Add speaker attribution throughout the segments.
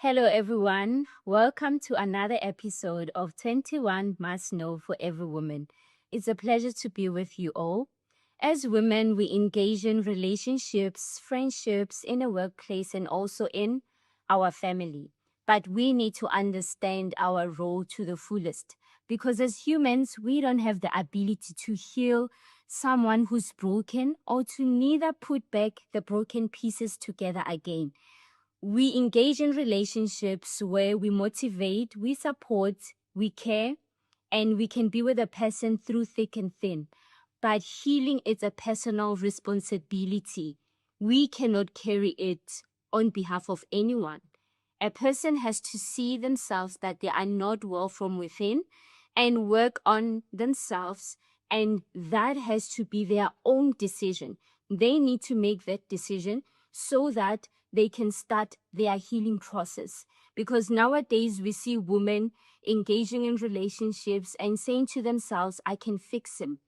Speaker 1: Hello, everyone. Welcome to another episode of 21 Must Know for Every Woman. It's a pleasure to be with you all. As women, we engage in relationships, friendships, in a workplace, and also in our family. But we need to understand our role to the fullest because as humans, we don't have the ability to heal someone who's broken or to neither put back the broken pieces together again. We engage in relationships where we motivate, we support, we care, and we can be with a person through thick and thin. But healing is a personal responsibility. We cannot carry it on behalf of anyone. A person has to see themselves that they are not well from within and work on themselves, and that has to be their own decision. They need to make that decision so that they can start their healing process. Because nowadays we see women engaging in relationships and saying to themselves, I can fix him,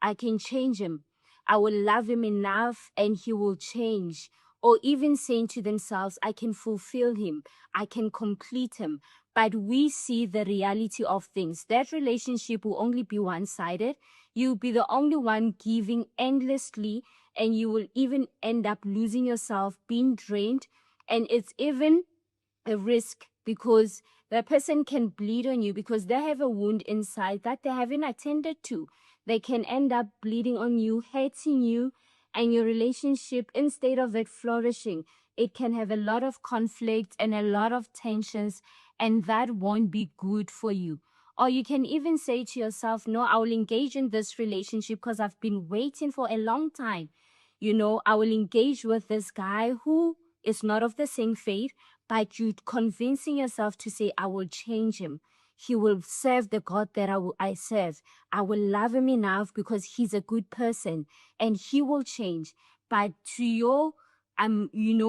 Speaker 1: I can change him, I will love him enough and he will change. Or even saying to themselves, I can fulfill him, I can complete him. But we see the reality of things. That relationship will only be one-sided. You'll be the only one giving endlessly, and you will even end up losing yourself, being drained. And it's even a risk because the person can bleed on you because they have a wound inside that they haven't attended to. They can end up bleeding on you, hurting you, and your relationship, instead of it flourishing, it can have a lot of conflict and a lot of tensions, and that won't be good for you. Or you can even say to yourself, no, I will engage in this relationship because I've been waiting for a long time. I will engage with this guy who is not of the same faith, but you convincing yourself to say, I will change him. He will serve the God that I serve. I will love him enough because he's a good person and he will change. But to your,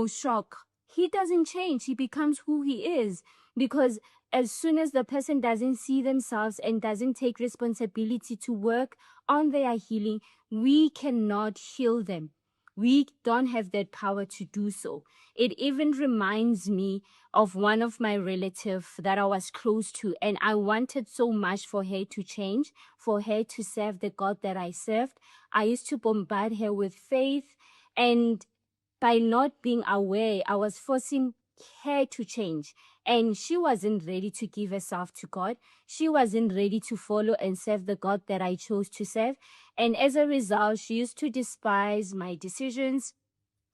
Speaker 1: shock, he doesn't change. He becomes who he is, because as soon as the person doesn't see themselves and doesn't take responsibility to work on their healing, we cannot heal them. We don't have that power to do so. It even reminds me of one of my relatives that I was close to, and I wanted so much for her to change, for her to serve the God that I served. I used to bombard her with faith, and by not being aware, I was forcing her to change. And she wasn't ready to give herself to God. She wasn't ready to follow and serve the God that I chose to serve. And as a result, she used to despise my decisions,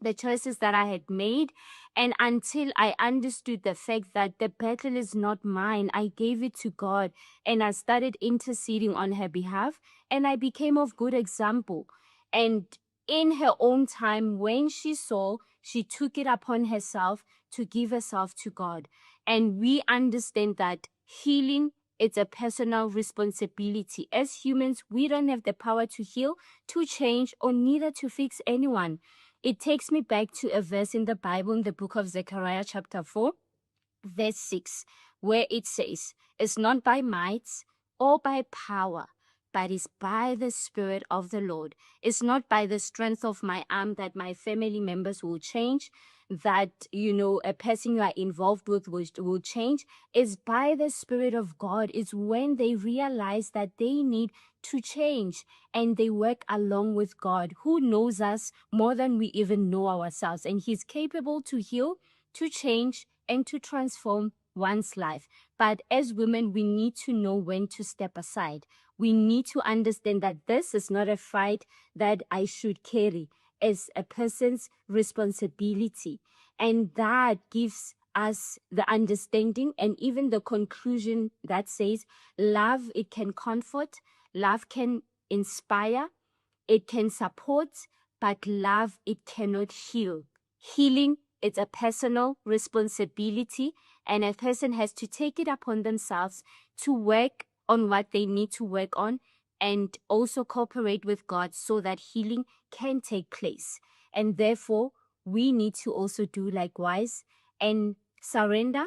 Speaker 1: the choices that I had made. And until I understood the fact that the battle is not mine, I gave it to God and I started interceding on her behalf, and I became of good example. And in her own time, when she saw, she took it upon herself to give herself to God. And we understand that healing, it's a personal responsibility. As humans, we don't have the power to heal, to change, or neither to fix anyone. It takes me back to a verse in the Bible, in the book of Zechariah chapter 4, verse 6, where it says, it's not by might or by power, but it's by the Spirit of the Lord. It's not by the strength of my arm that my family members will change, that, a person you are involved with will change. It's by the Spirit of God. It's when they realize that they need to change and they work along with God, who knows us more than we even know ourselves. And He's capable to heal, to change, and to transform one's life. But as women, we need to know when to step aside. We need to understand that this is not a fight that I should carry as a person's responsibility. And that gives us the understanding and even the conclusion that says love, it can comfort, love can inspire, it can support, but love, it cannot heal. Healing, it's a personal responsibility, and a person has to take it upon themselves to work on what they need to work on and also cooperate with God so that healing can take place. And therefore, we need to also do likewise and surrender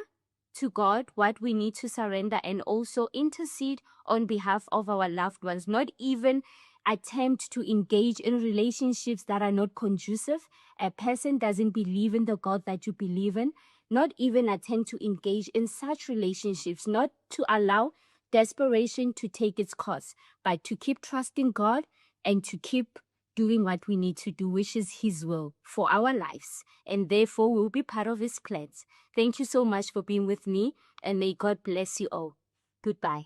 Speaker 1: to God what we need to surrender, and also intercede on behalf of our loved ones, not even attempt to engage in relationships that are not conducive, a person doesn't believe in the God that you believe in, not even attempt to engage in such relationships, not to allow desperation to take its course, but to keep trusting God and to keep doing what we need to do, which is His will for our lives. And therefore, we'll be part of His plans. Thank you so much for being with me, and may God bless you all. Goodbye.